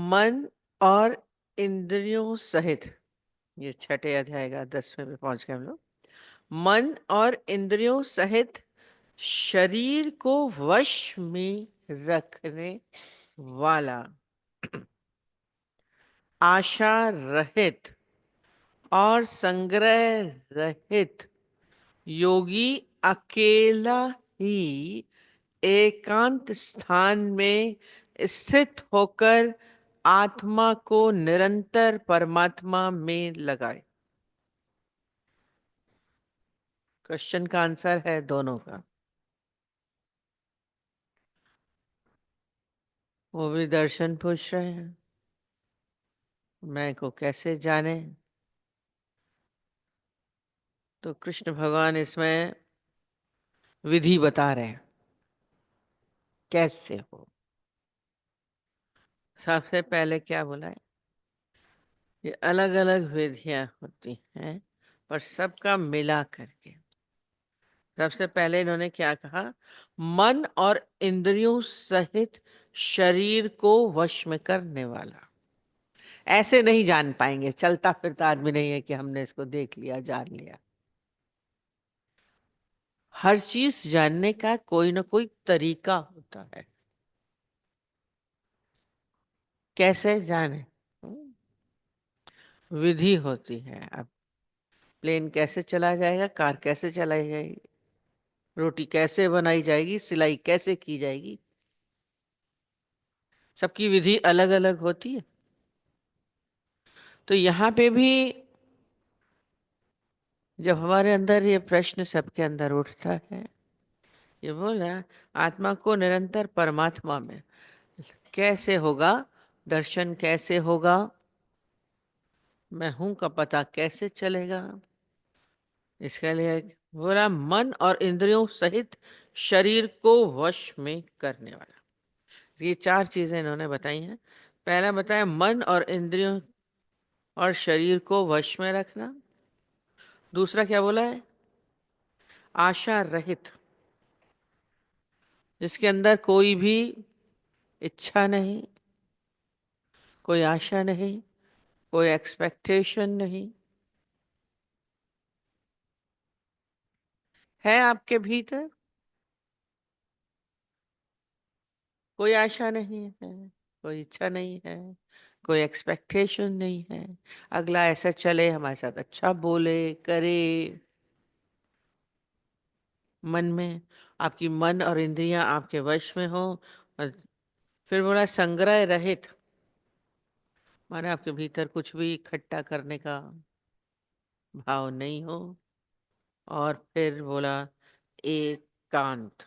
मन और इंद्रियों सहित, ये छठे अध्याय का 10वें पे पहुंच गए हम लोग। मन और इंद्रियों सहित शरीर को वश में रखने वाला, आशा रहित और संग्रह रहित योगी अकेला ही एकांत स्थान में स्थित होकर आत्मा को निरंतर परमात्मा में लगाए। क्वेश्चन का आंसर है दोनों का। वो भी दर्शन पूछ रहे हैं, मैं को कैसे जाने। तो कृष्ण भगवान इसमें विधि बता रहे हैं कैसे हो। सबसे पहले क्या बोला है, ये अलग अलग विधियां होती हैं पर सबका मिला करके। सबसे पहले इन्होंने क्या कहा, मन और इंद्रियों सहित शरीर को वश में करने वाला। ऐसे नहीं जान पाएंगे, चलता फिरता आदमी नहीं है कि हमने इसको देख लिया जान लिया। हर चीज जानने का कोई ना कोई तरीका होता है। कैसे जाने, विधि होती है। अब प्लेन कैसे चला जाएगा, कार कैसे चलाई जाएगी, रोटी कैसे बनाई जाएगी, सिलाई कैसे की जाएगी, सबकी विधि अलग अलग होती है। तो यहाँ पे भी जब हमारे अंदर ये प्रश्न सबके अंदर उठता है, ये बोला आत्मा को निरंतर परमात्मा में कैसे होगा, दर्शन कैसे होगा, मैं हूं का पता कैसे चलेगा। इसके लिए बोला मन और इंद्रियों सहित शरीर को वश में करने वाला। ये चार चीजें इन्होंने बताई हैं। पहला बताया मन और इंद्रियों और शरीर को वश में रखना। दूसरा क्या बोला है, आशा रहित, जिसके अंदर कोई भी इच्छा नहीं, कोई आशा नहीं, कोई एक्सपेक्टेशन नहीं है आपके भीतर, कोई आशा नहीं है, कोई इच्छा नहीं है, कोई एक्सपेक्टेशन नहीं है। अगला ऐसा चले, हमारे साथ अच्छा बोले करे। मन में आपकी मन और इंद्रियां आपके वश में हो। और फिर बोला संग्रह रहित, माने आपके भीतर कुछ भी इकट्ठा करने का भाव नहीं हो। और फिर बोला एकांत,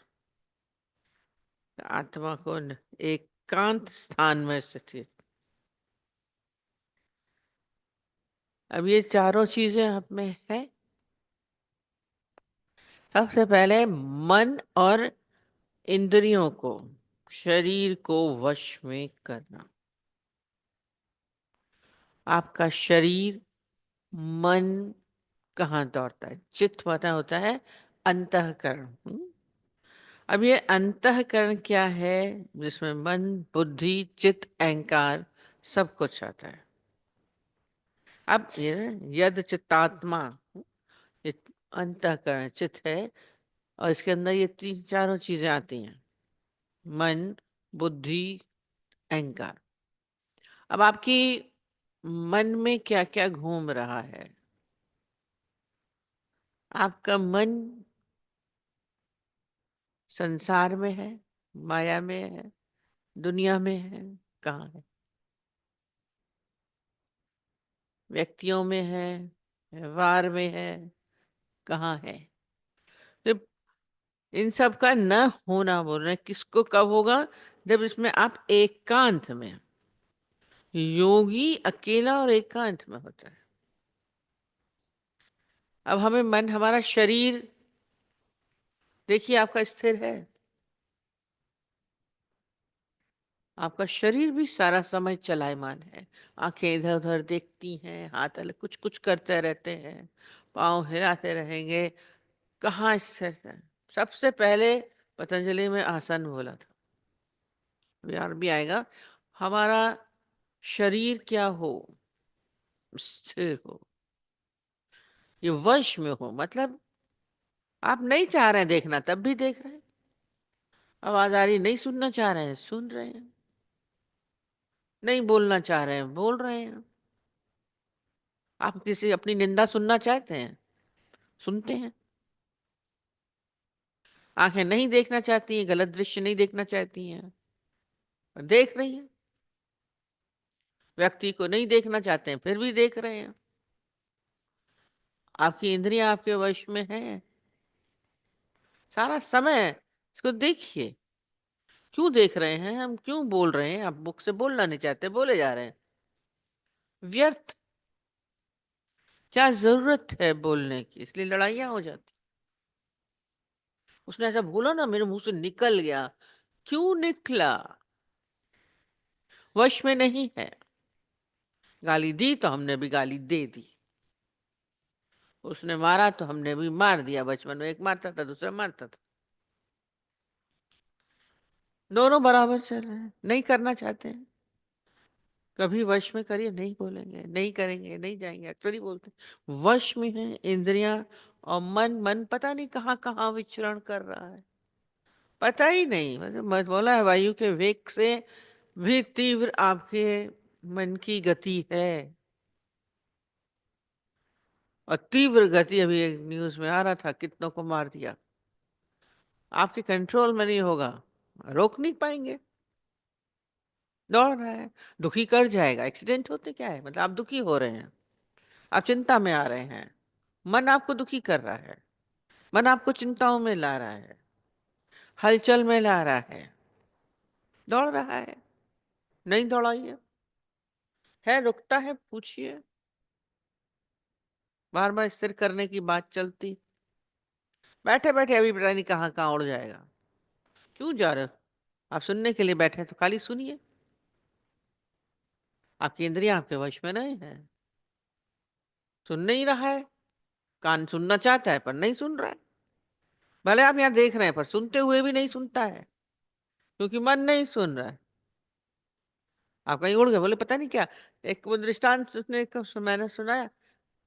आत्मा को एकांत स्थान में स्थित। अब ये चारों चीजें आप में है। सबसे पहले मन और इंद्रियों को, शरीर को वश में करना। आपका शरीर, मन कहाँ दौड़ता है, चित्त पता होता है, अंतःकरण। अब ये अंतःकरण क्या है, जिसमें मन, बुद्धि, चित्त, अहंकार सब कुछ आता है। अब ये यद चित्तात्मा, ये अंतःकरण चित्त है, और इसके अंदर ये तीन चारों चीजें आती हैं, मन, बुद्धि, अहंकार। अब आपकी मन में क्या क्या घूम रहा है, आपका मन संसार में है, माया में है, दुनिया में है, कहाँ है, व्यक्तियों में है, व्यवहार में है, कहाँ है। तो इन सब का न होना बोल रहे हैं, किसको कब होगा, जब इसमें आप एकांत में, योगी अकेला और एकांत में होता है। अब हमें मन, हमारा शरीर देखिए आपका स्थिर है, आपका शरीर भी सारा समय चलायमान है। आंखें इधर उधर देखती हैं, हाथ अलग कुछ कुछ करते रहते हैं, पांव हिलाते रहेंगे। कहाँ स्थिर है, सबसे पहले पतंजलि में आसन बोला था, यार भी आएगा। हमारा शरीर क्या हो, स्थिर हो, ये वश में हो, मतलब आप नहीं चाह रहे हैं देखना तब भी देख रहे हैं, आवाज आ रही नहीं सुनना चाह रहे हैं सुन रहे हैं, नहीं बोलना चाह रहे हैं बोल रहे हैं। आप किसी अपनी निंदा सुनना चाहते हैं, सुनते हैं। आंखें नहीं देखना चाहती हैं, गलत दृश्य नहीं देखना चाहती हैं, देख रही हैं। व्यक्ति को नहीं देखना चाहते हैं फिर भी देख रहे हैं। आपकी इंद्रियां आपके वश में है सारा समय। इसको देखिए, क्यों देख रहे हैं हम, क्यों बोल रहे हैं, आप मुख से बोलना नहीं चाहते बोले जा रहे हैं, व्यर्थ। क्या जरूरत है बोलने की, इसलिए लड़ाइयां हो जाती। उसने ऐसा बोला ना, मेरे मुंह से निकल गया। क्यों निकला, वश में नहीं है। गाली दी तो हमने भी गाली दे दी, उसने मारा तो हमने भी मार दिया। बचपन में एक मारता था दूसरा मारता था, दोनों बराबर चल रहे हैं, नहीं करना चाहते हैं। कभी वश में करिए, नहीं बोलेंगे नहीं करेंगे नहीं जाएंगे, अक्सर ही बोलते हैं। वश में है इंद्रियां और मन। मन पता नहीं कहाँ कहाँ विचरण कर रहा है, पता ही नहीं। मतलब मैं बोला है, वायु के वेग से भी तीव्र आपके मन की गति है। और तीव्र गति, अभी एक न्यूज में आ रहा था, कितनों को मार दिया। आपके कंट्रोल में नहीं होगा, रोक नहीं पाएंगे। दौड़ रहा है, दुखी कर जाएगा। एक्सीडेंट होते क्या है, मतलब आप दुखी हो रहे हैं, आप चिंता में आ रहे हैं, मन आपको दुखी कर रहा है, मन आपको चिंताओं में ला रहा है, हलचल में ला रहा है, दौड़ रहा है। नहीं दौड़ाइए, है रुकता है पूछिए, बार बार स्थिर करने की बात चलती। बैठे बैठे अभी पता नहीं कहाँ कहाँ उड़ जाएगा। क्यों जा रहे हो, आप सुनने के लिए बैठे हैं तो खाली सुनिए। आपकी इंद्रियां आपके वश में नहीं है, सुन नहीं रहा है। कान सुनना चाहता है पर नहीं सुन रहा है। भले आप यहाँ देख रहे हैं पर सुनते हुए भी नहीं सुनता है, क्योंकि मन नहीं सुन रहा है। आप कहीं उड़ गए, बोले पता नहीं क्या। एक वो दृष्टांत उसने मैंने सुनाया।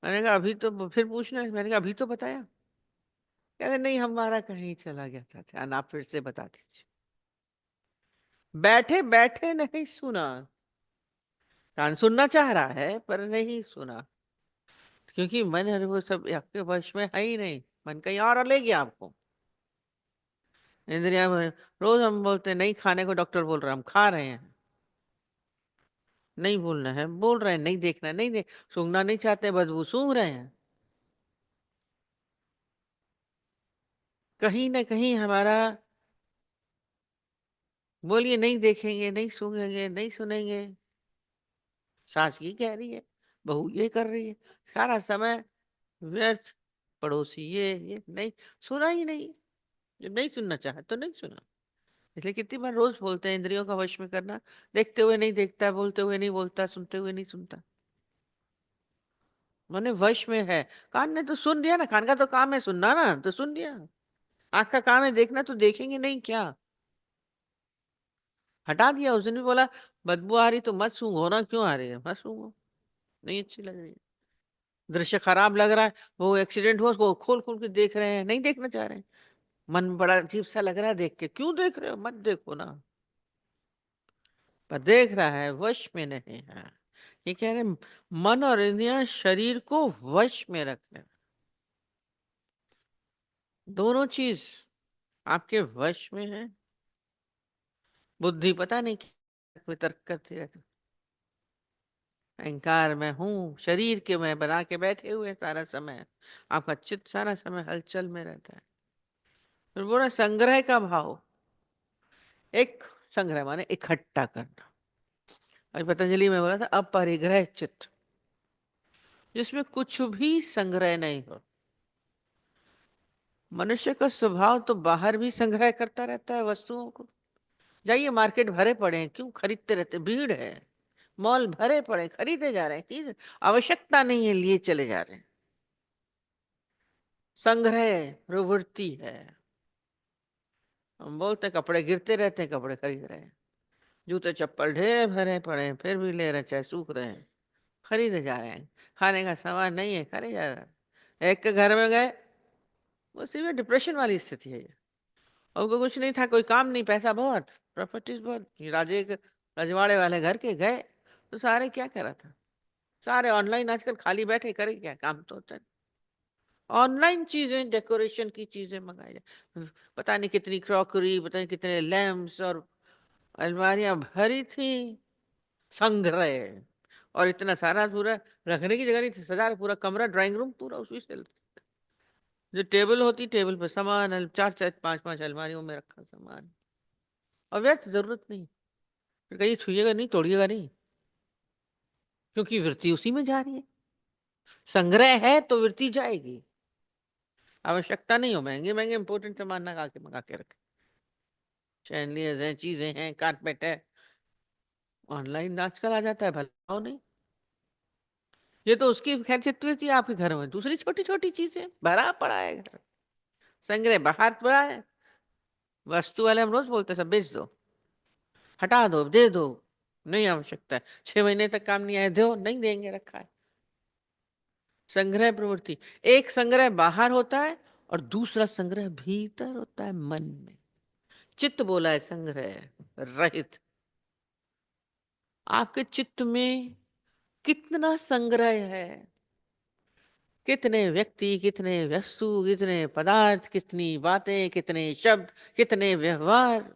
मैंने कहा अभी तो, फिर पूछने, मैंने कहा अभी तो बताया। कहते नहीं हमारा कहीं चला गया था ध्यान, आप फिर से बता दीजिए। बैठे बैठे नहीं सुना, कान सुनना चाह रहा है पर नहीं सुना, क्योंकि मन है वो सब आपके वश में है ही नहीं। मन कहीं और ले गया आपको। इंद्रिया में रोज हम बोलते हैं नहीं खाने को, डॉक्टर बोल रहा है हम खा रहे हैं। नहीं बोलना है बोल रहे हैं, नहीं देखना नहीं देख, सूंघना नहीं चाहते बदबू सूंघ रहे हैं। कहीं ना कहीं हमारा, बोलिए नहीं देखेंगे नहीं सूंघेंगे नहीं सुनेंगे, सास ये कह रही है, बहू ये कर रही है, सारा समय व्यर्थ। पड़ोसी ये नहीं, सुना ही नहीं। जब नहीं सुनना चाहे तो नहीं सुना। इसलिए कितनी बार रोज बोलते हैं इंद्रियों का वश में करना। देखते हुए नहीं देखता, बोलते हुए नहीं बोलता, सुनते हुए नहीं सुनता, मैंने वश में है। कान ने तो सुन लिया ना, कान का तो काम है सुनना ना, तो सुन लिया। आंख का काम है देखना, तो देखेंगे नहीं क्या, हटा दिया। उस दिन भी बोला बदबू आ रही तो मत सूंघो ना, क्यों आ रही है मत सूंघो, नहीं अच्छी लग रही है। दृश्य खराब लग रहा है, वो एक्सीडेंट हुआ उसको खोल खोल के देख रहे हैं, नहीं देखना चाह रहे हैं। मन बड़ा अजीब सा लग रहा है देख के, क्यों देख रहे हो, मत देखो ना। पर देख रहा है, वश में नहीं है। ये कह रहे मन और इंद्रियां शरीर को वश में रखने, दोनों चीज आपके वश में है। बुद्धि पता नहीं क्या वितर्क करती रहती। अहंकार मैं हूँ, शरीर के मैं बना के बैठे हुए सारा समय। आपका चित्त सारा समय हलचल में रहता है। फिर बोला संग्रह का भाव, एक संग्रह माने इकट्ठा करना। अभी पतंजलि में बोला था अपरिग्रह चित्त, जिसमें कुछ भी संग्रह नहीं हो। मनुष्य का स्वभाव तो बाहर भी संग्रह करता रहता है वस्तुओं को। जाइए मार्केट भरे पड़े हैं, क्यों खरीदते रहते, भीड़ है। मॉल भरे पड़े, खरीदे जा रहे हैं, चीज आवश्यकता नहीं है लिए चले जा रहे हैं। संग्रह प्रवृत्ति है। हम बोलते हैं कपड़े गिरते रहते हैं, कपड़े खरीद रहे हैं। जूते चप्पल ढेर भरे पड़े हैं, फिर भी ले रहे हैं, चाहे सूख रहे हैं, खरीदे जा रहे हैं। खाने का सामान नहीं है, खरीदे जा रहे हैं। एक के घर में गए, उसी में डिप्रेशन वाली स्थिति है ये। और उनको कुछ नहीं था, कोई काम नहीं, पैसा बहुत, प्रॉपर्टीज बहुत, ये राजे के रजवाड़े वाले घर के गए, तो सारे क्या करा था, सारे ऑनलाइन आजकल खाली बैठे, करे क्या, काम तो होता है। ऑनलाइन चीजें, डेकोरेशन की चीजें मंगाई जाए, पता नहीं कितनी क्रॉकरी, पता नहीं कितने लैंप्स और अलमारियां भरी थी, संग्रह। और इतना सारा पूरा रखने की जगह नहीं थी, सजा के पूरा कमरा, ड्राइंग रूम पूरा उसी से। जो टेबल होती, टेबल पर सामान, चार चार पांच पांच अलमारियों में रखा सामान, और व्यर्थ, जरूरत नहीं। फिर कहीं छुइएगा नहीं, तोड़िएगा नहीं, क्योंकि वृत्ति उसी में जा रही है। संग्रह है तो वृत्ति जाएगी। आवश्यकता नहीं हो महंगे महंगे इंपोर्टेंट सामान ना मंगा के रखे, चैनलियर्स हैं, चीजें हैं, कारपेट है, ऑनलाइन आजकल आ जाता है, भला हो नहीं। ये तो उसकी खैर चित्त थी आपके घर में, दूसरी छोटी छोटी चीजें भरा पड़ा है घर, संग्रह बाहर पड़ा है। वस्तु वाले हम रोज बोलते हैं, सब बेच दो, हटा दो, दे दो, नहीं आवश्यकता है, 6 महीने तक काम नहीं आए, दो, नहीं देंगे, रखा है। संग्रह प्रवृत्ति, एक संग्रह बाहर होता है और दूसरा संग्रह भीतर होता है, मन में। चित्त बोला है संग्रह रहित। आपके चित्त में कितना संग्रह है, कितने व्यक्ति, कितने वस्तु, कितने पदार्थ, कितनी बातें, कितने शब्द, कितने व्यवहार,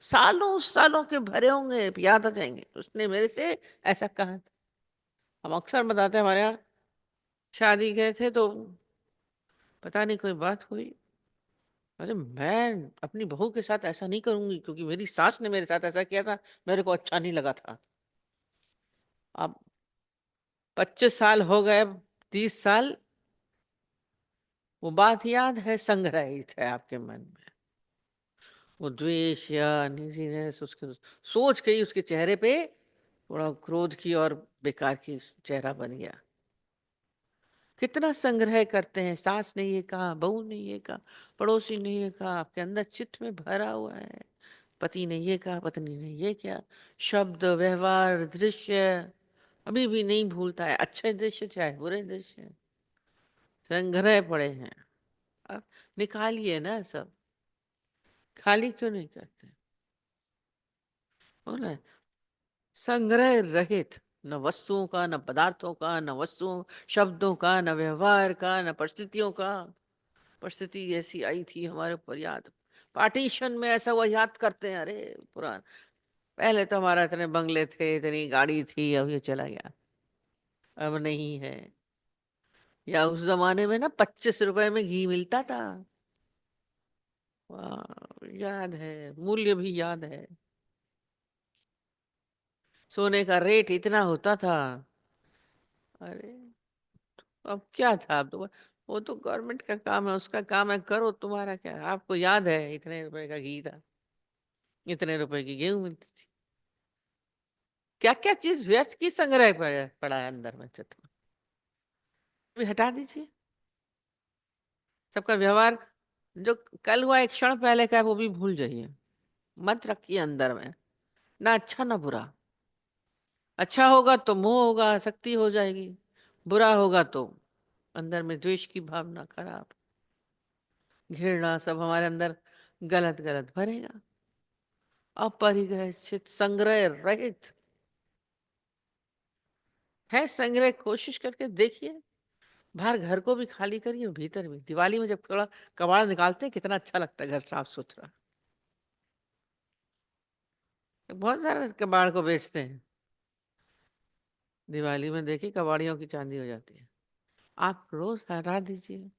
सालों सालों के भरे होंगे, याद आ जाएंगे, उसने मेरे से ऐसा कहा था। हम अक्सर बताते हैं, हमारे यहाँ शादी गए थे तो पता नहीं कोई बात हुई, अरे मैं अपनी बहू के साथ ऐसा नहीं करूंगी, क्योंकि मेरी सास ने मेरे साथ ऐसा किया था, मेरे को अच्छा नहीं लगा था। अब 25 साल हो गए, 30 साल, वो बात याद है, संग्रहित है आपके मन में। वो द्वेष या अनईजीनेस, उसके सोच के ही उसके चेहरे पे थोड़ा क्रोध की और बेकार की चेहरा बन गया। कितना संग्रह करते हैं, सास ने ये कहा, बहू ने ये कहा, पड़ोसी ने ये कहा, आपके अंदर चित्त में भरा हुआ है। पति ने ये कहा, पत्नी ने ये क्या, शब्द, व्यवहार, दृश्य, अभी भी नहीं भूलता है, अच्छे दृश्य चाहे बुरे दृश्य, संग्रह पड़े हैं। अब निकालिए ना सब, खाली क्यों नहीं करते, हो ना। संग्रह रहित, न वस्तुओं का, न पदार्थों का, न वस्तुओं शब्दों का, न व्यवहार का, न परिस्थितियों का। परिस्थिति ऐसी आई थी हमारे ऊपर, याद, पार्टीशन में ऐसा हुआ, याद करते हैं, अरे पुराना, पहले तो हमारा इतने बंगले थे, इतनी गाड़ी थी, अब ये चला गया, अब नहीं है। या उस जमाने में ना 25 रुपए में घी मिलता था, वाह, याद है, मूल्य भी याद है। सोने का रेट इतना होता था, अरे अब क्या था, अब तो वो तो गवर्नमेंट का काम है, उसका काम है, करो, तुम्हारा क्या है? आपको याद है इतने रुपए का घी था, इतने रुपए की गेहूं मिलती थी। क्या क्या चीज व्यर्थ की संग्रह पड़ा है अंदर में, चित्र में, भी हटा दीजिए। सबका व्यवहार जो कल हुआ, एक क्षण पहले का है, वो भी भूल जाइए, मत रखिए अंदर में, ना अच्छा ना बुरा। अच्छा होगा तो मोह होगा, आसक्ति हो जाएगी, बुरा होगा तो अंदर में द्वेष की भावना, खराब, घृणा, सब हमारे अंदर गलत गलत भरेगा। अपरिग्रहित, संग्रह रहित है संग्रह, कोशिश करके देखिए, बाहर घर को भी खाली करिए, भीतर भी। दिवाली में जब थोड़ा कबाड़ निकालते हैं, कितना अच्छा लगता है घर साफ सुथरा। बहुत सारे कबाड़ को बेचते हैं, दिवाली में देखिए कबाड़ियों की चांदी हो जाती है। आप रोज हटा दीजिए,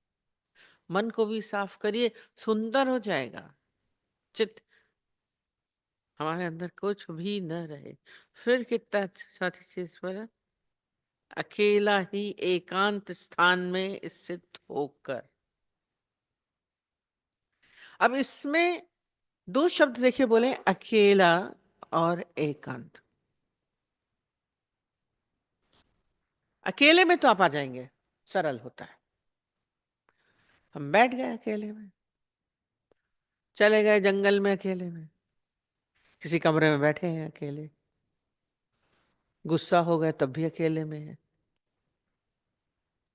मन को भी साफ करिए, सुंदर हो जाएगा चित्त, हमारे अंदर कुछ भी न रहे। फिर कितना चौथी चीज बोला, अकेला ही एकांत स्थान में स्थित होकर। अब इसमें दो शब्द देखिए बोले, अकेला और एकांत। अकेले में तो आप आ जाएंगे, सरल होता है, हम बैठ गए अकेले में, चले गए जंगल में अकेले में, किसी कमरे में बैठे हैं अकेले, गुस्सा हो गए तब भी अकेले में है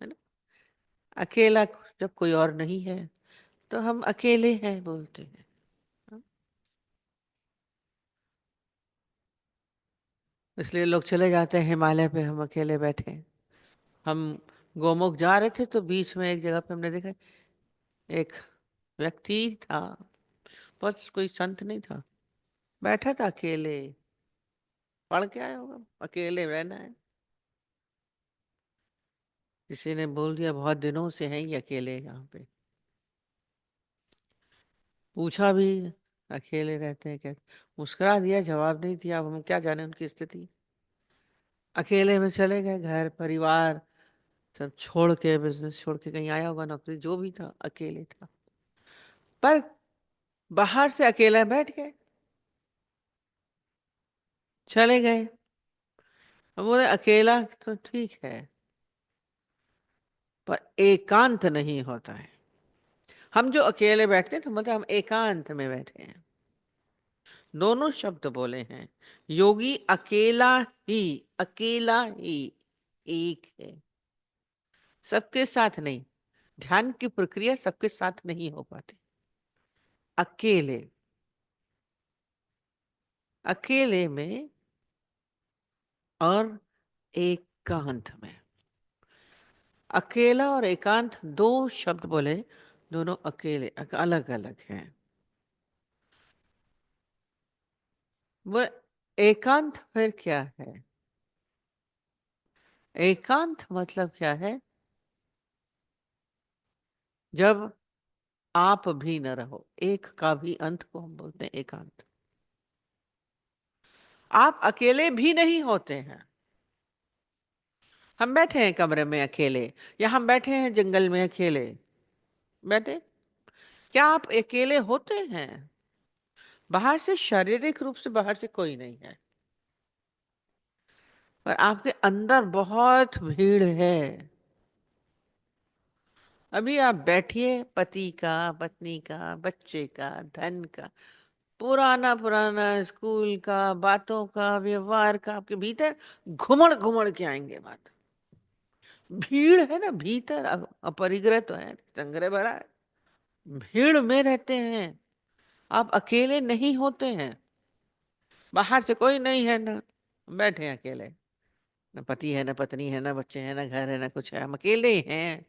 ना। अकेला जब कोई और नहीं है तो हम अकेले हैं बोलते हैं। इसलिए लोग चले जाते हैं हिमालय पे, हम अकेले बैठे हैं। हम गोमुख जा रहे थे तो बीच में एक जगह पे हमने देखा एक व्यक्ति था, बस कोई संत नहीं था, बैठा था अकेले, पढ़ के आया होगा, अकेले रहना है। किसी ने बोल दिया बहुत दिनों से हैं ये अकेले यहाँ पे, पूछा भी अकेले रहते हैं क्या, मुस्कुरा दिया, जवाब नहीं दिया। अब हम क्या जाने उनकी स्थिति। अकेले में चले गए, घर परिवार सब छोड़ के, बिजनेस छोड़ के कहीं आया होगा, नौकरी जो भी था, अकेले था। पर बाहर से अकेला बैठ गए, चले गए। हम बोले अकेला तो ठीक है, पर एकांत नहीं होता है। हम जो अकेले बैठते हैं तो मतलब हम एकांत में बैठे हैं। दोनों शब्द बोले हैं। योगी ही अकेला ही एक है, सबके साथ नहीं। ध्यान की प्रक्रिया सबके साथ नहीं हो पाती। अकेले, अकेले में और एकांत में। अकेला और एकांत दो शब्द बोले, दोनों अकेले अलग अलग हैं। वो एकांत फिर क्या है? एकांत मतलब क्या है? जब आप भी न रहो, एक का भी अंत को हम बोलते हैं एकांत। आप अकेले भी नहीं होते हैं। हम बैठे हैं कमरे में अकेले, या हम बैठे हैं जंगल में अकेले बैठे, क्या आप अकेले होते हैं? बाहर से, शारीरिक रूप से बाहर से कोई नहीं है, पर आपके अंदर बहुत भीड़ है। अभी आप बैठिए, पति का, पत्नी का, बच्चे का, धन का, पुराना पुराना स्कूल का, बातों का, व्यवहार का, आपके भीतर घुमड़ घुमड़ के आएंगे बात। भीड़ है ना भीतर, अपरिग्रह तो है, संग्रह भरा है, भीड़ में रहते हैं। आप अकेले नहीं होते हैं, बाहर से कोई नहीं है ना, बैठे हैं अकेले, ना पति है, ना पत्नी है, ना बच्चे हैं, ना घर है, ना कुछ है, हम अकेले हैं।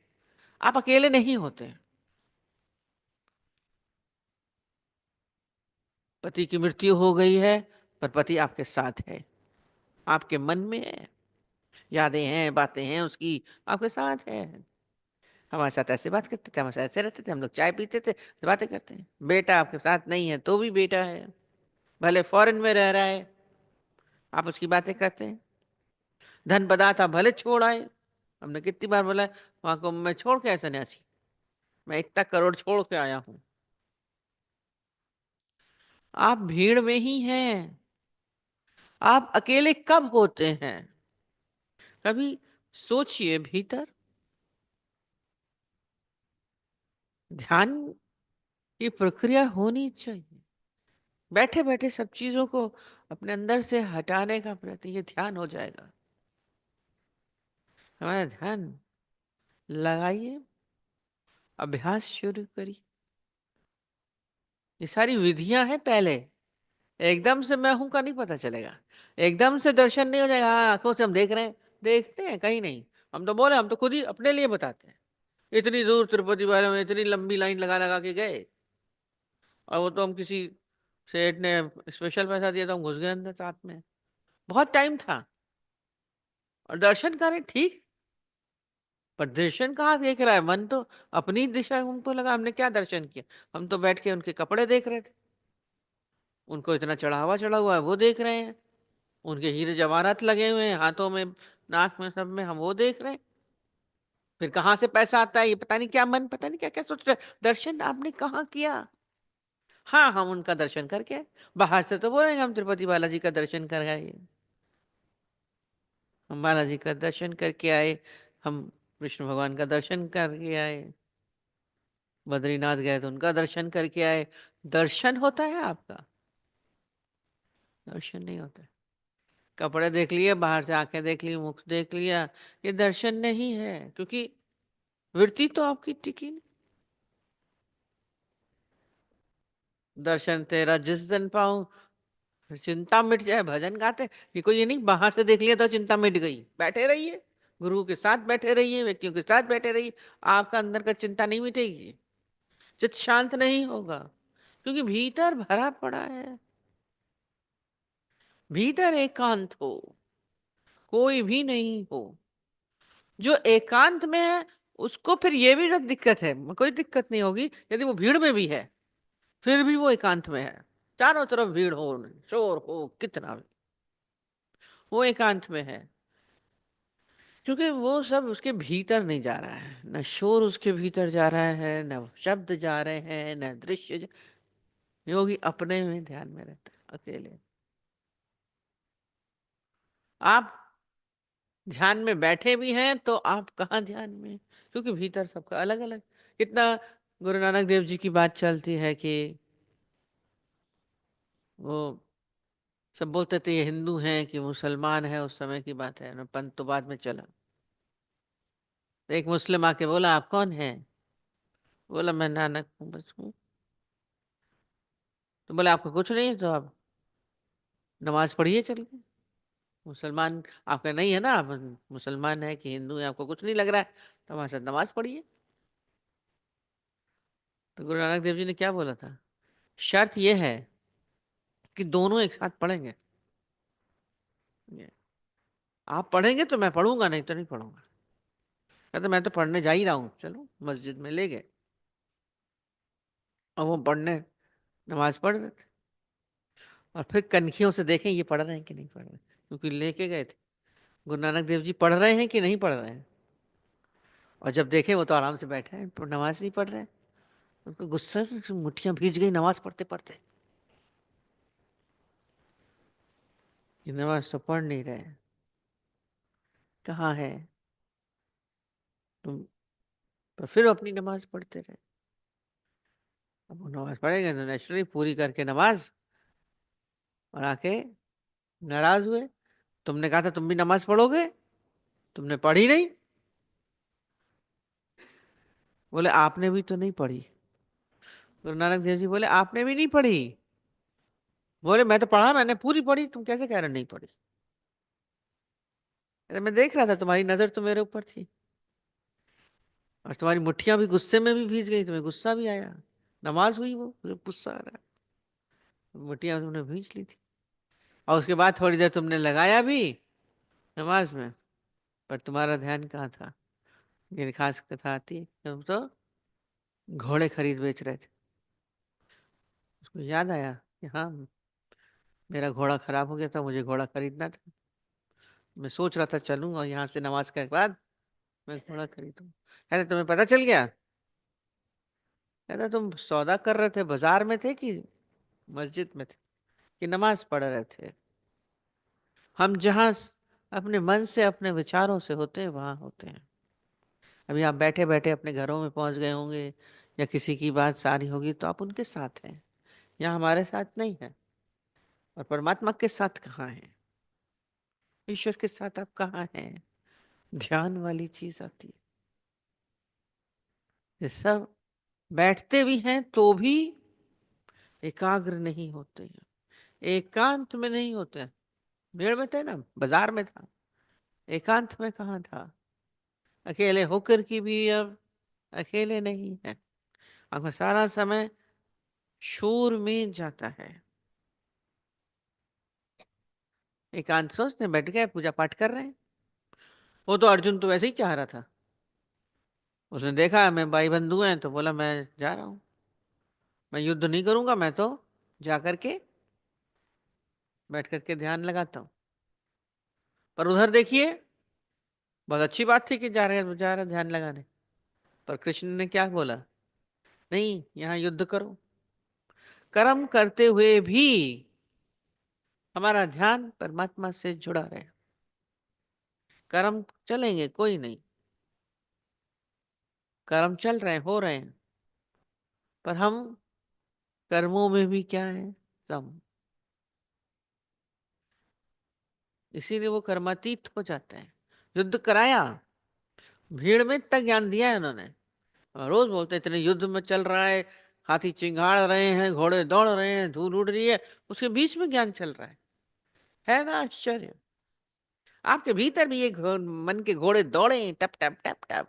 आप अकेले नहीं होते। पति की मृत्यु हो गई है, पर पति आपके साथ है, आपके मन में है, यादें हैं, बातें हैं उसकी, आपके साथ है। हमारे साथ ऐसे बात करते थे, हमारे साथ ऐसे रहते थे, हम लोग चाय पीते थे, बातें करते हैं। बेटा आपके साथ नहीं है तो भी बेटा है, भले फॉरेन में रह रहा है, आप उसकी बातें करते हैं। धन पदार्थ आप भले छोड़ आए, हमने कितनी बार बोला है, वहां को मैं छोड़ के, ऐसा न्यासी, मैं इतना करोड़ छोड़ के आया हूं। आप भीड़ में ही हैं। आप अकेले कब होते हैं? कभी सोचिए, भीतर ध्यान की प्रक्रिया होनी चाहिए। बैठे बैठे सब चीजों को अपने अंदर से हटाने का प्रयत्न, ये ध्यान हो जाएगा। हमारा ध्यान लगाइए, अभ्यास शुरू करिए। ये सारी विधियां हैं पहले, एकदम से मैं हूं का नहीं पता चलेगा, एकदम से दर्शन नहीं हो जाएगा। हाँ, आंखों से हम देख रहे हैं, देखते हैं कहीं नहीं, हम तो बोले, हम तो खुद ही अपने लिए बताते हैं। इतनी दूर तिरुपति वाले में इतनी लंबी लाइन लगा लगा के गए, और वो तो हम किसी सेठ ने स्पेशल पैसा दिया, तो हम घुस गए अंदर साथ में, बहुत टाइम था, और दर्शन करें ठीक, पर दर्शन कहाँ देख रहा है मन तो, अपनी दिशा हमको लगा, हमने क्या दर्शन किया? हम तो बैठ के उनके कपड़े देख रहे थे, उनको इतना चढ़ावा चढ़ा हुआ है वो देख रहे हैं, उनके हीरे जवाहरात लगे हुए हैं हाथों में, नाक में, सब में, हम वो देख रहे हैं। फिर कहाँ से पैसा आता है ये पता नहीं, क्या मन पता नहीं क्या क्या सोच रहे हैं। दर्शन आपने कहाँ किया? हाँ, हम उनका दर्शन करके आए। बाहर से तो बोलेंगे हम तिरुपति बालाजी का दर्शन कर आए, हम बालाजी का दर्शन करके आए, हम विष्णु भगवान का दर्शन करके आए, बद्रीनाथ गए तो उनका दर्शन करके आए। दर्शन होता है आपका, दर्शन नहीं होता है। कपड़े देख लिए, बाहर से आंखें देख ली, मुख देख लिया, ये दर्शन नहीं है, क्योंकि वृत्ति तो आपकी टिकी नहीं। दर्शन तेरा जिस दिन पाऊं, फिर चिंता मिट जाए, भजन गाते। ये कोई ये नहीं बाहर से देख लिया तो चिंता मिट गई, बैठे रहिए, गुरु के साथ बैठे रहिए, व्यक्तियों के साथ बैठे रहिए, आपका अंदर का चिंता नहीं मिटेगी, चित्त शांत नहीं होगा, क्योंकि भीतर भरा पड़ा है। भीतर एकांत हो, कोई भी नहीं हो, जो एकांत में है उसको फिर ये भी ना दिक्कत है, कोई दिक्कत नहीं होगी यदि वो भीड़ में भी है, फिर भी वो एकांत में है। चारों तरफ भीड़ हो, शोर हो, कितना भी, वो एकांत में है, क्योंकि वो सब उसके भीतर नहीं जा रहा है, न शोर उसके भीतर जा रहा है, न शब्द जा रहे हैं, न योगी अपने में ध्यान में रहता है, अकेले। आप ध्यान में बैठे भी हैं तो आप कहाँ ध्यान में, क्योंकि भीतर सबका अलग अलग। कितना गुरु नानक देव जी की बात चलती है कि वो सब बोलते थे ये हिंदू हैं कि मुसलमान है, उस समय की बात है ना, पंत तो बाद में चला। तो एक मुस्लिम आके बोला आप कौन हैं? बोला मैं नानक हूँ, बस हूँ। तो बोले आपको कुछ नहीं है तो आप नमाज पढ़िए चल के। मुसलमान आपका नहीं है ना, आप मुसलमान है कि हिंदू है आपको कुछ नहीं लग रहा है, तो हमारे साथ नमाज पढ़िए। तो गुरु नानक देव जी ने क्या बोला था? शर्त यह है कि दोनों एक साथ पढ़ेंगे। ये, आप पढ़ेंगे तो मैं पढ़ूंगा, नहीं तो नहीं पढ़ूंगा। कहते मैं तो पढ़ने जा ही रहा हूँ, चलो मस्जिद में ले गए, और वो पढ़ने नमाज पढ़ रहे थे, और फिर कनखियों से देखें ये पढ़ रहे हैं कि नहीं पढ़ रहे हैं, क्योंकि लेके गए थे। गुरु नानक देव जी पढ़ रहे हैं कि नहीं पढ़ रहे हैं, और जब देखे वो तो आराम से बैठे हैं, नमाज नहीं पढ़ रहे हैं। उनको गुस्सा से मुट्ठियां भीज गई नमाज पढ़ते पढ़ते, ये नमाज तो पढ़ नहीं रहे, कहाँ है तुम? तो फिर वो अपनी नमाज पढ़ते रहे। अब वो नमाज पढ़ेंगे तो नेचुरली पूरी करके नमाज, और आके नाराज हुए, तुमने कहा था तुम भी नमाज पढ़ोगे, तुमने पढ़ी नहीं। बोले आपने भी तो नहीं पढ़ी। गुरु नानक देव जी बोले आपने भी नहीं पढ़ी। बोले मैं तो पढ़ा, मैंने पूरी पढ़ी, तुम कैसे कह रहे हो नहीं पढ़ी? अरे मैं देख रहा था, तुम्हारी नजर तो मेरे ऊपर थी, और तुम्हारी मुट्ठियां भी गुस्से में भी भीज गई, तुम्हें गुस्सा भी आया, नमाज हुई वो, मुझे गुस्सा आ रहा है, मुट्ठियां तुमने भींच ली थी, और उसके बाद थोड़ी देर तुमने लगाया भी नमाज में, पर तुम्हारा ध्यान कहाँ था? ये खास कथा आती है, तुम तो घोड़े खरीद बेच रहे थे। उसको याद आया कि हाँ, मेरा घोड़ा खराब हो गया था, मुझे घोड़ा खरीदना था, मैं सोच रहा था चलूं और यहाँ से नमाज के बाद मैं घोड़ा खरीदूं। कहते तुम्हें पता चल गया? कहते तुम सौदा कर रहे थे, बाजार में थे कि मस्जिद में थे कि नमाज पढ़ रहे थे? हम जहाँ अपने मन से अपने विचारों से होते हैं वहां होते हैं। अभी आप बैठे बैठे अपने घरों में पहुंच गए होंगे, या किसी की बात सारी होगी तो आप उनके साथ हैं, यहाँ हमारे साथ नहीं है। और परमात्मा के साथ कहाँ है? ईश्वर के साथ आप कहाँ हैं? ध्यान वाली चीज आती है। ये सब बैठते भी हैं तो भी एकाग्र नहीं होते हैं, एकांत में नहीं होते हैं। भीड़ में थे ना, बाजार में था, एकांत में कहाँ था? अकेले होकर की भी अब अकेले नहीं है, आपका सारा समय शोर में जाता है। एकांत सोचते बैठ गए पूजा पाठ कर रहे हैं। वो तो अर्जुन तो वैसे ही चाह रहा था, उसने देखा मैं भाई बंधु हैं तो बोला मैं जा रहा हूँ, मैं युद्ध नहीं करूंगा, मैं तो जा करके बैठ करके ध्यान लगाता हूँ। पर उधर देखिए, बहुत अच्छी बात थी कि जा रहे ध्यान लगाने, पर कृष्ण ने क्या बोला? नहीं, यहाँ युद्ध करो। कर्म करते हुए भी हमारा ध्यान परमात्मा से जुड़ा रहे। कर्म चलेंगे कोई नहीं, कर्म चल रहे हैं, हो रहे हैं, पर हम कर्मों में भी क्या है? सम। इसीलिए वो कर्मातीत हो जाता है। युद्ध कराया, भीड़ में इतना ज्ञान दिया है उन्होंने। और रोज बोलते हैं, इतने युद्ध में चल रहा है, हाथी चिंगाड़ रहे हैं, घोड़े दौड़ रहे हैं, धूल उड़ रही है, उसके बीच में ज्ञान चल रहा है ना आश्चर्य। आपके भीतर भी ये मन के घोड़े दौड़े, टप टप टप टप,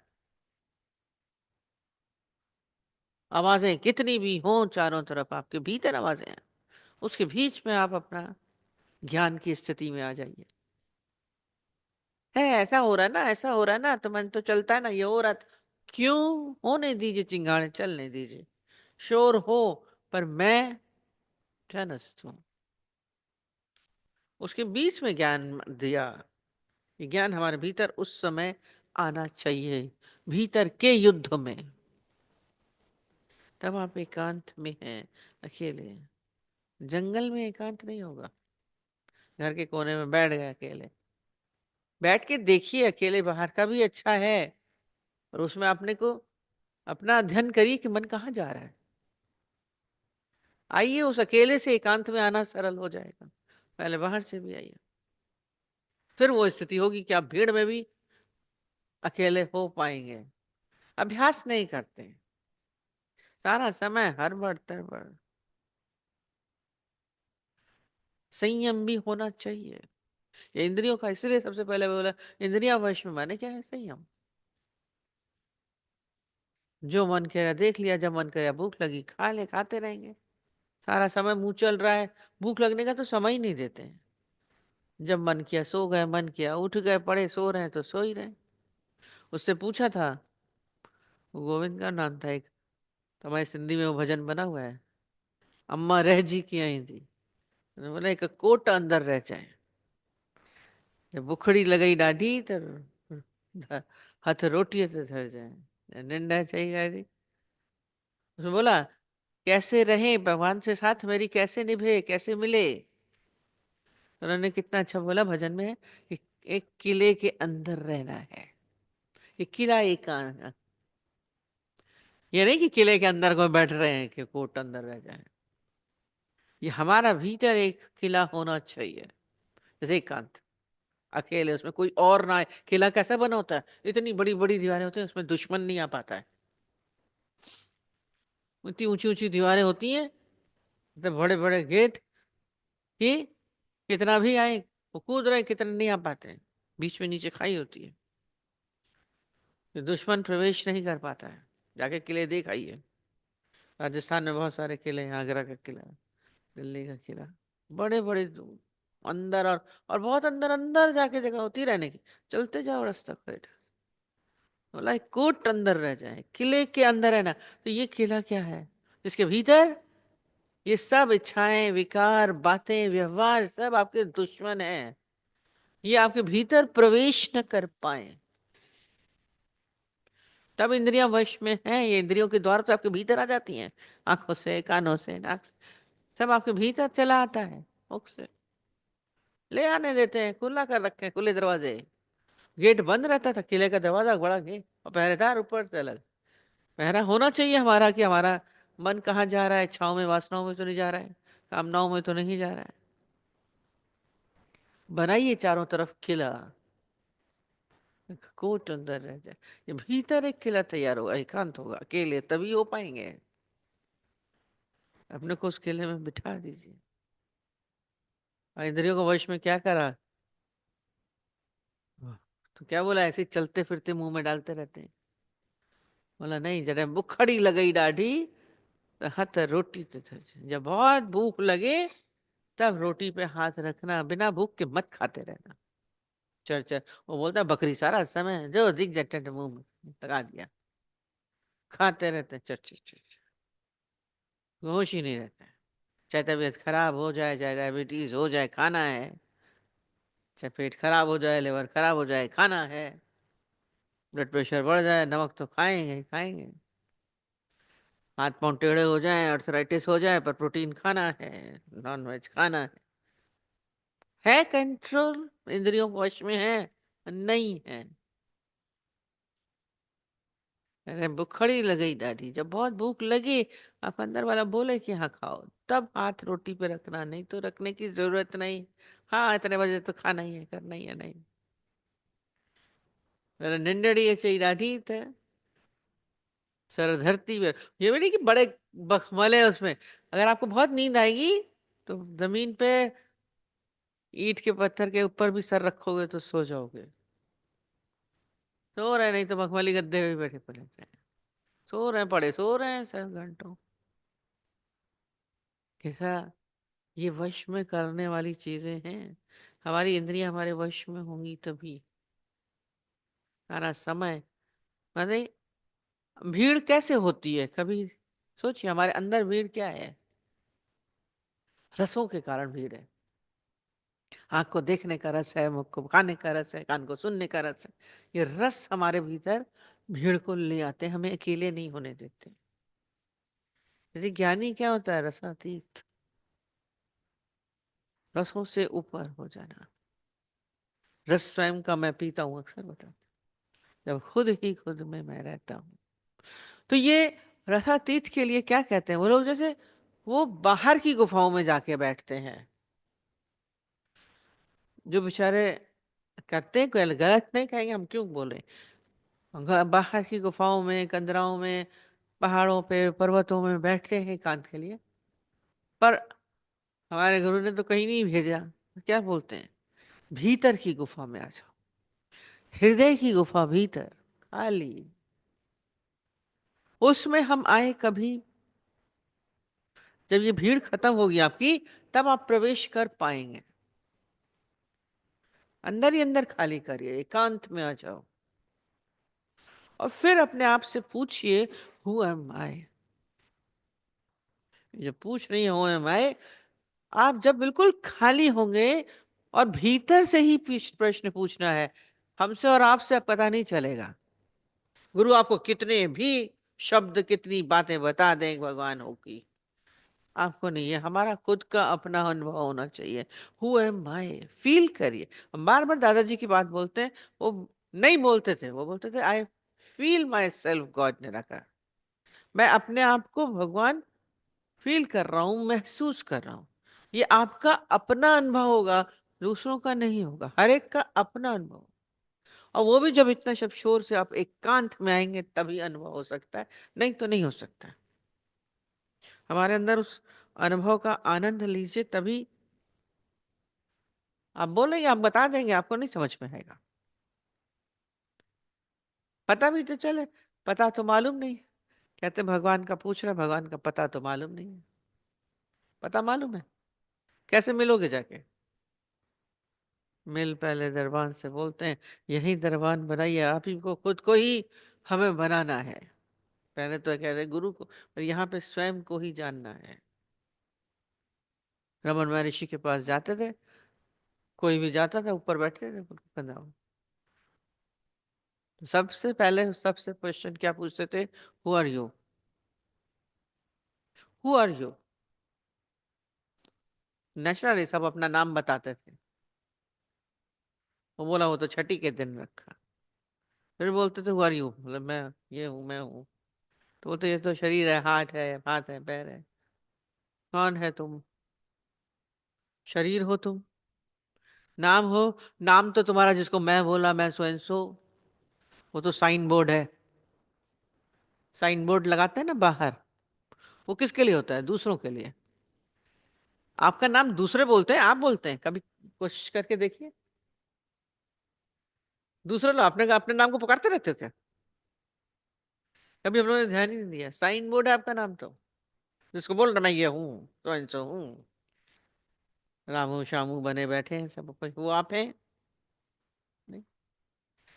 आवाजें कितनी भी हों चारों तरफ, आपके भीतर आवाजें हैं, उसके बीच में आप अपना ज्ञान की स्थिति में आ जाइए। है ऐसा हो रहा है ना, ऐसा हो रहा है ना, तो मन तो चलता है ना, ये हो रहा क्यों? होने दीजिए, चिंगाड़े चलने दीजिए, शोर हो, पर मैं ठनस्त हूं। उसके बीच में ज्ञान दिया। ये ज्ञान हमारे भीतर उस समय आना चाहिए, भीतर के युद्ध में। तब आप एकांत में हैं, अकेले हैं। जंगल में एकांत नहीं होगा। घर के कोने में बैठ गए अकेले, बैठ के देखिए, अकेले बाहर का भी अच्छा है, और उसमें अपने को अपना अध्ययन करिए कि मन कहाँ जा रहा है। आइए, उस अकेले से एकांत में आना सरल हो जाएगा। पहले बाहर से भी आइए, फिर वो स्थिति होगी कि आप भीड़ में भी अकेले हो पाएंगे। अभ्यास नहीं करते, सारा समय हड़बड़ तड़बड़। संयम भी होना चाहिए। ये इंद्रियों का, इसलिए सबसे पहले बोला इंद्रिया वश में, माने क्या है? संयम। जो मन करे देख लिया, जब मन करे भूख लगी खा ले, खाते रहेंगे। सारा समय मुंह चल रहा है, भूख लगने का तो समय ही नहीं देते हैं। जब मन किया सो गए, मन किया उठ गए, पड़े सो रहे हैं तो सो ही रहे। उससे पूछा था, वो गोविंद का नाम था एक, तो हमारी सिंधी में वो भजन बना हुआ है, अम्मा रह जी की आई थी। उन्होंने बोला एक कोट अंदर रह जाए, जब बुखड़ी लगई डाढ़ी तो हथ रोटी से धर जाए, निंदा चाहिए। उसने बोला कैसे रहे भगवान से, साथ मेरी कैसे निभे, कैसे मिले। उन्होंने कितना अच्छा बोला भजन में कि एक किले के अंदर रहना है। ये किला एक ये नहीं कि किले के अंदर कोई बैठ रहे हैं कि कोट अंदर रह जाए। ये हमारा भीतर एक किला होना चाहिए, जैसे एकांत, अकेले, उसमें कोई और ना आए। किला कैसा बना होता है? इतनी बड़ी बड़ी दीवारें होती हैं, उसमें दुश्मन नहीं आ पाता है। इतनी ऊंची ऊंची दीवारें होती हैं, इतने बड़े बड़े गेट, कि कितना भी आए, वो कूद रहे, कितने नहीं आ पाते हैं। बीच में नीचे खाई होती है, तो दुश्मन प्रवेश नहीं कर पाता है। जाके किले देख आइए, राजस्थान में बहुत सारे किले हैं, आगरा का किला, दिल्ली का किला, बड़े बड़े अंदर, और बहुत अंदर अंदर जाके जगह होती है रहने की। चलते जाओ रास्ता पलट, बोला एक कोट अंदर रह जाए, किले के अंदर है ना। तो ये किला क्या है? जिसके भीतर ये सब इच्छाएं, विकार, बातें, व्यवहार सब आपके दुश्मन हैं, ये आपके भीतर प्रवेश न कर पाए। तब इंद्रियां वश में हैं, ये इंद्रियों के द्वारा तो आपके भीतर आ जाती हैं, आंखों से, कानों से, नाक से, सब आपके भीतर चला आता है, मुख से ले आने देते हैं। खुला कर रखे हैं, खुले दरवाजे। गेट बंद रहता था, किले का दरवाजा बड़ा गेट, और पहरेदार ऊपर से अलग। पहरा होना चाहिए हमारा, कि हमारा मन कहाँ जा रहा है, इच्छाओं में, वासनाओं में तो नहीं जा रहा है, कामनाओं में तो नहीं जा रहा है। बनाइए चारों तरफ किला, एक कोट अंदर रह जाए। ये भीतर एक किला तैयार होगा, एकांत होगा, अकेले तभी हो पाएंगे। अपने को उस किले में बिठा दीजिए। और इंद्रियों को वश में क्या करा? तो क्या बोला, ऐसे ही चलते फिरते मुंह में डालते रहते हैं। बोला नहीं, जरा बुखड़ी लगई डाढ़ी तो हाथ रोटी तो जब बहुत भूख लगे, तब रोटी पे हाथ रखना, बिना भूख के मत खाते रहना। चल चल, वो बोलता है बकरी सारा समय जो दिख जाते मुंह में लगा दिया, खाते रहते हैं, चल चल चल, होश ही नहीं रहता है। चाहे तबीयत खराब हो जाए, चाहे डायबिटीज हो जाए, खाना है। चाहे पेट खराब हो जाए, लिवर खराब हो जाए, खाना है। ब्लड प्रेशर बढ़ जाए, नमक तो खाएंगे खाएंगे। हाथ पांव टेढ़े हो जाए, अर्थराइटिस हो जाए, पर प्रोटीन खाना है, नॉन वेज खाना है कंट्रोल, इंद्रियों के वश में है? नहीं है। अरे भूखड़ी लगी दादी, जब बहुत भूख लगी, आप अंदर वाला बोले कि हाँ खाओ, तब हाथ रोटी पे रखना, नहीं तो रखने की जरूरत नहीं। हाँ इतने बजे तो खाना ही है, करना ही है, नहीं निंडड़ी चाहिए ॾाढी त सर धरती पे। ये भी नहीं कि बड़े बखमले है उसमें। अगर आपको बहुत नींद आएगी तो जमीन पे ईंट के पत्थर के ऊपर भी सर रखोगे तो सो जाओगे। सो रहे, नहीं तो मखमली गद्दे पे भी बैठे पड़े हैं। सो रहे हैं, पड़े सो रहे हैं सर घंटों। कैसा ये वश में करने वाली चीजें हैं। हमारी इंद्रियां हमारे वश में होंगी तभी। सारा समय माने भीड़ कैसे होती है कभी सोचिए। हमारे अंदर भीड़ क्या है? रसों के कारण भीड़ है। आंख को देखने का रस है, मुख को खाने का रस है, कान को सुनने का रस है। ये रस हमारे भीतर भीड़ को ले आते हैं, हमें अकेले नहीं होने देते। यदि ज्ञानी क्या होता है? रसातीत, रसों से ऊपर हो जाना। रस स्वयं का मैं पीता हूं, अक्सर बताता, जब खुद ही खुद में मैं रहता हूं। तो ये रसातीत के लिए क्या कहते हैं वो लोग? जैसे वो बाहर की गुफाओं में जाके बैठते हैं। जो बेचारे करते हैं, कोई गलत नहीं कहेंगे, हम क्यों बोले। बाहर की गुफाओं में, कंदराओं में, पहाड़ों पे, पर्वतों में बैठते हैं एकांत के लिए। पर हमारे गुरु ने तो कहीं नहीं भेजा। क्या बोलते हैं? भीतर की गुफा में आ जाओ, हृदय की गुफा भीतर खाली। उसमें हम आए कभी जब ये भीड़ खत्म होगी आपकी, तब आप प्रवेश कर पाएंगे। अंदर ही अंदर खाली करिए, एकांत में आ जाओ और फिर अपने आप से पूछिए, हु एम आई। जब पूछ रही हूं एम आई, आप जब बिल्कुल खाली होंगे और भीतर से ही प्रश्न पूछना है, हमसे और आपसे पता नहीं चलेगा। गुरु आपको कितने भी शब्द, कितनी बातें बता दें भगवान हो की, आपको नहीं है। हमारा खुद का अपना अनुभव होना चाहिए। हु एम आई, फील करिए। हम बार बार दादाजी की बात बोलते हैं, वो नहीं बोलते थे, वो बोलते थे I feel my self God निराकार। मैं अपने आप को भगवान फील कर रहा हूं, महसूस कर रहा हूं। ये आपका अपना अनुभव होगा, दूसरों का नहीं होगा, हर एक का अपना अनुभव। और वो भी जब इतना शब शोर से आप एकांत में आएंगे तभी अनुभव हो सकता है, नहीं तो नहीं हो सकता। हमारे अंदर उस अनुभव का आनंद लीजिए, तभी आप बोलेंगे, आप बता देंगे, आपको नहीं समझ में आएगा। पता भी तो चले, पता तो मालूम नहीं। कहते भगवान का पूछ रहा, भगवान का पता तो मालूम नहीं है। पता मालूम है, कैसे मिलोगे जाके? मिल पहले दरबान से, बोलते हैं यही दरबान बनाइए, आप ही को, खुद को ही हमें बनाना है। पहले तो कह रहे गुरु को, और यहाँ पे स्वयं को ही जानना है। रमन महर्षि के पास जाते थे, कोई भी जाता था ऊपर बैठते थे कंधा। तो सबसे पहले सबसे क्वेश्चन क्या पूछते थे? Who are you? Who are you? Naturally सब अपना नाम बताते थे। वो बोला वो तो छठी के दिन रखा। फिर बोलते थे हु आर यू, मतलब मैं ये हूँ, मैं हूँ। तो बोलते ये तो शरीर है, हाथ है, पैर है। कौन है तुम? शरीर हो तुम। नाम हो, नाम तो तुम्हारा जिसको मैं बोला, मैं सो एंड सो, वो तो साइन बोर्ड है। साइन बोर्ड लगाते हैं ना बाहर, वो किसके लिए होता है? दूसरों के लिए। आपका नाम दूसरे बोलते हैं, आप बोलते हैं? कभी कोशिश करके देखिए। दूसरे लोग अपने अपने नाम को पुकारते रहते हो क्या? कभी हम लोगों ने ध्यान ही नहीं दिया। साइन बोर्ड है आपका नाम तो, जिसको बोल रहा मैं ये हूँ, तो एंड सो हूँ। रामू शामू बने बैठे हैं सब कुछ, वो आप हैं नहीं।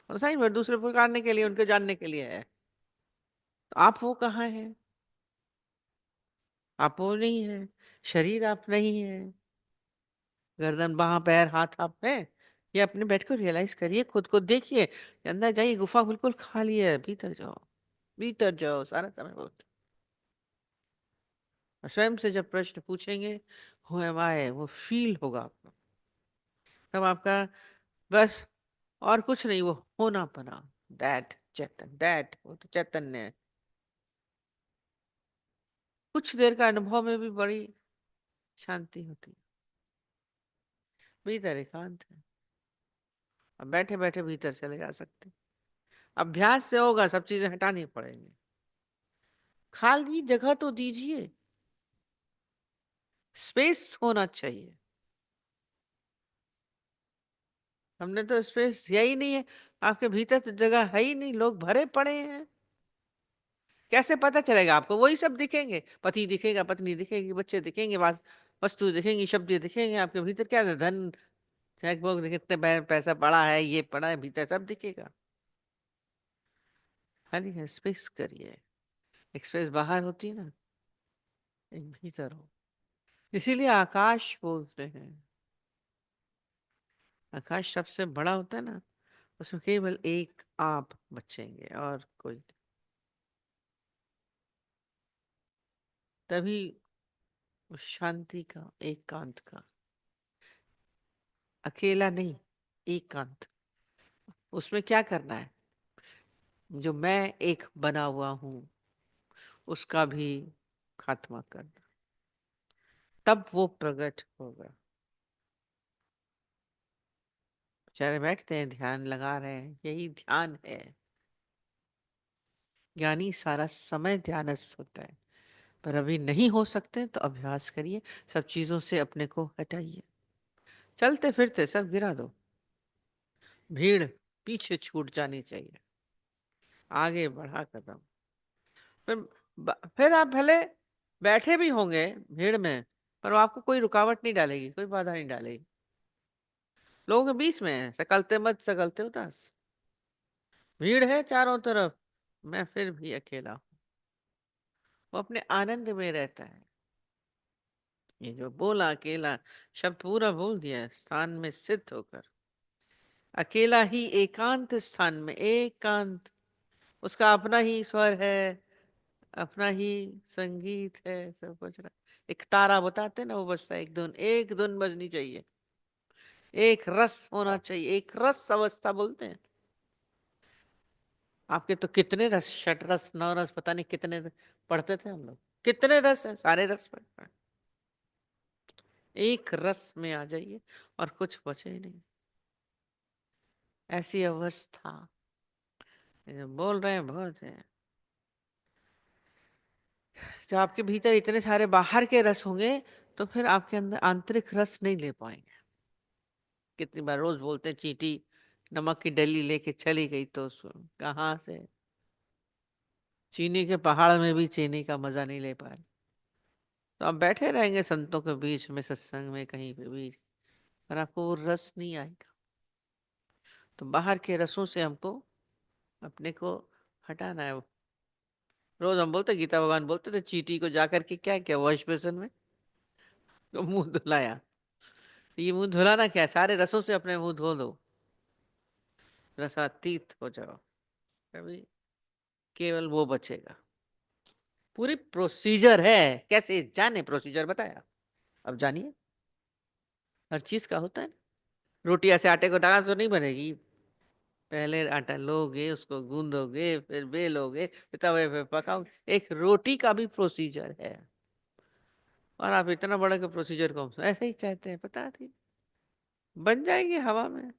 और साइन बोर्ड दूसरे पुकारने के लिए, उनको जानने के लिए है। तो आप वो कहाँ है? आप वो नहीं है। शरीर आप नहीं है। गर्दन, बाह, पैर, हाथ आप हैं। ये अपने बैठ को रियलाइज करिए, खुद को देखिए। अंदर जाइए, गुफा बिल्कुल खाली है, भीतर जाओ। भीतर जाओ, सारा समय बोलते। और स्वयं से जब प्रश्न पूछेंगे हु एम आई, वो फील होगा आपको। तब आपका बस और कुछ नहीं, वो होना पना। दैट चेतन, दैट वो तो चैतन्य है। कुछ देर का अनुभव में भी बड़ी शांति होती है, भीतर एकांत है। अब बैठे बैठे भीतर चले जा सकते हैं। अभ्यास से होगा, सब चीजें हटानी पड़ेंगी। खाली जगह तो दीजिए, स्पेस होना चाहिए। हमने तो स्पेस दिया ही नहीं है। आपके भीतर तो जगह है ही नहीं, लोग भरे पड़े हैं। कैसे पता चलेगा आपको? वही सब दिखेंगे, पति दिखेगा, पत्नी दिखेगी, बच्चे दिखेंगे, वस्तु दिखेंगी, शब्द दिखेंगे। आपके भीतर क्या है? धन, चेकबुक, कितने पैसा पड़ा है, ये पड़ा है, भीतर सब दिखेगा। खाली स्पेस करिए। एक स्पेस बाहर होती है ना, एक भीतर हो। इसीलिए आकाश बोलते हैं। आकाश सबसे बड़ा होता है ना, उसमें केवल एक आप बचेंगे और कोई नहीं। तभी उस शांति का, एकांत का, अकेला नहीं, एकांत। उसमें क्या करना है? जो मैं एक बना हुआ हूं, उसका भी खात्मा करना, तब वो प्रकट होगा। बेचारे बैठते हैं, ध्यान लगा रहे हैं, यही ध्यान है। ज्ञानी सारा समय ध्यानस्थ होता है। पर अभी नहीं हो सकते तो अभ्यास करिए, सब चीजों से अपने को हटाइए। चलते फिरते सब गिरा दो, भीड़ पीछे छूट जानी चाहिए, आगे बढ़ा कदम। फिर फिर आप भले बैठे भी होंगे भीड़ में, पर वो आपको कोई रुकावट नहीं डालेगी, कोई बाधा नहीं डालेगी। लोगों के बीच में है, सकलते मत सकलते उदास, भीड़ है चारों तरफ, मैं फिर भी अकेला हूं। वो अपने आनंद में रहता है। ये जो बोला अकेला शब्द पूरा बोल दिया है, स्थान में सिद्ध होकर, अकेला ही एकांत स्थान में, एकांत। उसका अपना ही स्वर है, अपना ही संगीत है, सब कुछ रहा। एक तारा बताते ना, वो बजता है, एक धुन बजनी चाहिए, एक रस होना चाहिए, एक रस अवस्था बोलते हैं। आपके तो कितने रस, षट रस, नौ रस, पता नहीं कितने पढ़ते थे हम लोग। कितने रस हैं, सारे रस पढ़। एक रस में आ जाइए और कुछ बचे ही नहीं। ऐसी अवस्था, ये जो बोल रहे हैं बहुत है। जब आपके भीतर इतने सारे बाहर के रस होंगे, तो फिर आपके अंदर आंतरिक रस नहीं ले पाएंगे। कितनी बार रोज बोलते हैं, चींटी नमक की डली लेके चली गई तो कहाँ से चीनी के पहाड़ में भी चीनी का मजा नहीं ले पाए। तो आप बैठे रहेंगे संतों के बीच में, सत्संग में, कहीं पे भी, पर आपको वो रस नहीं आएगा। तो बाहर के रसों से हमको अपने को हटाना है। रोज हम बोलते, गीता भगवान बोलते थे, चींटी को जाकर के क्या क्या वॉश बेसिन में तो मुंह धुलाया। तो ये मुंह धुलाना क्या है? सारे रसों से अपने मुंह धो लो, रसातीत हो जाओ, तभी केवल वो बचेगा। पूरी प्रोसीजर है, कैसे जाने, प्रोसीजर बताया। अब जानिए, हर चीज का होता है ना। रोटी ऐसे आटे को डाला तो नहीं बनेगी। पहले आटा लोगे, उसको गूंदोगे, फिर बेलोगे, फिर तवे पे पकाओगे। एक रोटी का भी प्रोसीजर है। और आप इतना बड़ा के प्रोसीजर को ऐसे ही चाहते हैं, पता थी बन जाएगी हवा में।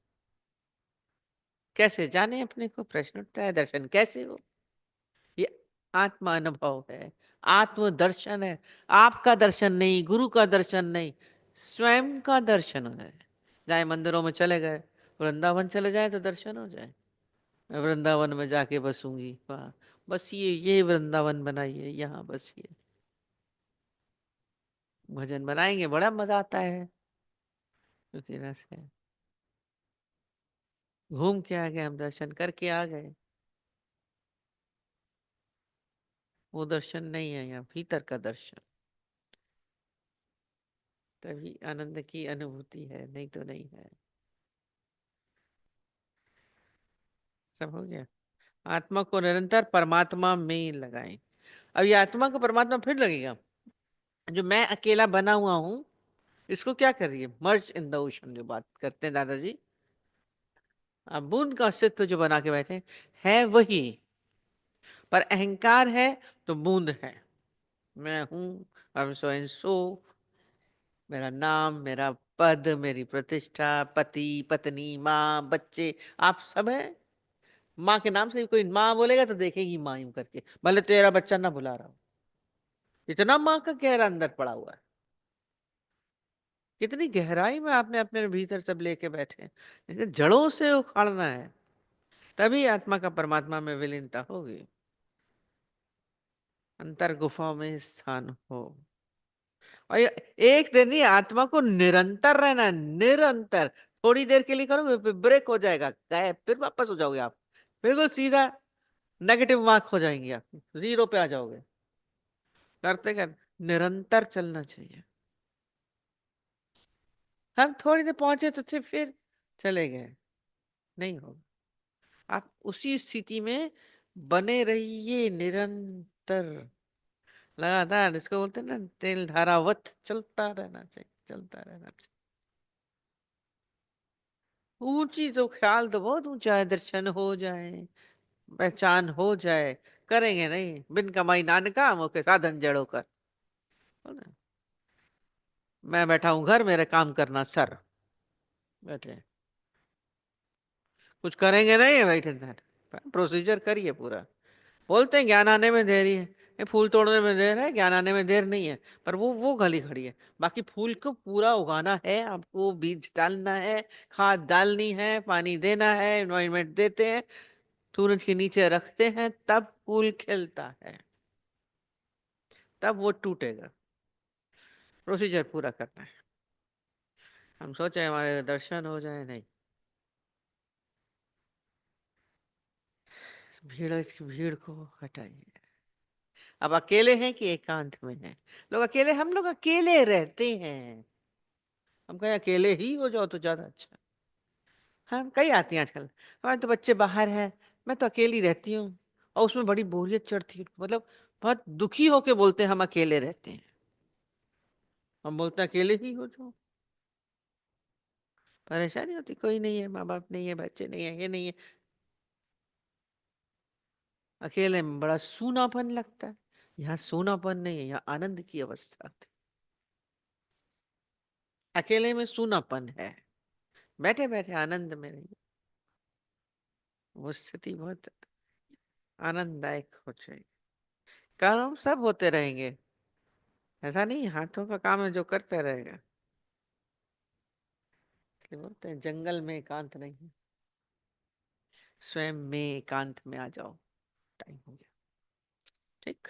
कैसे जाने अपने को? प्रश्न उठता है, दर्शन कैसे हो? ये आत्मा अनुभव है, आत्म दर्शन है। आपका दर्शन नहीं, गुरु का दर्शन नहीं, स्वयं का दर्शन है। जाए मंदिरों में चले गए, वृंदावन चले जाए तो दर्शन हो जाए। मैं वृंदावन में जाके बसूंगी, वाह, बस ये वृंदावन बनाइए, यहाँ बसिए, भजन बनाएंगे, बड़ा मजा आता है। क्योंकि रस है। घूम के आ गए हम, दर्शन करके आ गए। वो दर्शन नहीं है, यहाँ भीतर का दर्शन। तभी आनंद की अनुभूति है, नहीं तो नहीं है। सब हो गया। आत्मा को निरंतर परमात्मा में लगाएं। अब ये आत्मा को परमात्मा फिर लगेगा। जो मैं अकेला बना हुआ हूं, इसको क्या करिए? मर्ज इन द ओशन, जो बात करते हैं दादाजी। अब बूंद का अस्तित्व जो बना के बैठे है वही, पर अहंकार है तो बूंद है। मैं हूं, I am so and so, मेरा नाम, मेरा पद, मेरी प्रतिष्ठा, पति, पत्नी, माँ, बच्चे, आप सब हैं। माँ के नाम से भी कोई माँ बोलेगा तो देखेगी माँ यूं करके, भले तेरा बच्चा ना बुला रहा हो। इतना माँ का गहरा अंदर पड़ा हुआ है। कितनी गहराई में आपने अपने भीतर सब लेके बैठे हैं, लेकिन जड़ों से उखाड़ना है, तभी आत्मा का परमात्मा में विलीनता होगी। अंतर गुफा में स्थान हो। और एक दिन नहीं, आत्मा को निरंतर रहना है, निरंतर। थोड़ी देर के लिए करोगे फिर ब्रेक हो जाएगा, गायब, फिर वापस हो जाओगे आप, बिल्कुल सीधा नेगेटिव मार्क हो जाएंगे, आप जीरो पे आ जाओगे। करते कर निरंतर चलना चाहिए। हम थोड़ी देर पहुंचे तो फिर चले गए, नहीं होगा। आप उसी स्थिति में बने रहिए निरंतर, लगातार। इसको बोलते हैं ना, तेल धारावत चलता रहना चाहिए, चलता रहना चाहिए। ऊंची तो ख्याल तो बहुत ऊंचा है, दर्शन हो जाए, पहचान हो जाए, करेंगे नहीं। बिन कमाई नानका, मुखे साधन जड़ों कर। हो ना? मैं बैठा हूं घर, मेरे काम करना सर, बैठे कुछ करेंगे नहीं है, बैठे प्रोसीजर करिए पूरा। बोलते हैं ज्ञान आने में देरी है, ये फूल तोड़ने में देर है, ज्ञान आने में देर नहीं है। पर वो गली खड़ी है। बाकी फूल को पूरा उगाना है आपको, बीज डालना है, खाद डालनी है, पानी देना है, एनवायरनमेंट देते हैं, सूरज के नीचे रखते हैं, तब फूल खिलता है, तब वो टूटेगा। प्रोसीजर पूरा करना है। हम सोचे हमारे दर्शन हो जाए, नहीं। भीड़ भीड़ को हटाइए। अब अकेले हैं कि एकांत में हैं? लोग अकेले, हम लोग अकेले रहते हैं। हम कहें अकेले ही हो जाओ तो ज्यादा अच्छा। हाँ, कई आती हैं आजकल, हमारे तो बच्चे बाहर हैं, मैं तो अकेली रहती हूँ, और उसमें बड़ी बोरियत चढ़ती है, मतलब बहुत दुखी होके बोलते हैं हम अकेले रहते हैं। हम बोलते हैं अकेले ही हो जाओ, परेशानी होती कोई नहीं है, माँ बाप नहीं है, बच्चे नहीं है, ये नहीं है। अकेले में बड़ा सूनापन लगता है। यहाँ सूनापन नहीं है, यहाँ आनंद की अवस्था है। अकेले में सूनापन है, बैठे बैठे आनंद में नहीं। वो स्थिति बहुत आनंददायक हो जाएगी। काम सब होते रहेंगे, ऐसा नहीं हाथों का काम है जो करते रहेगा। इसलिए बोलते हैं जंगल में एकांत नहीं है, स्वयं में एकांत में आ जाओ। टाइम हो गया, ठीक।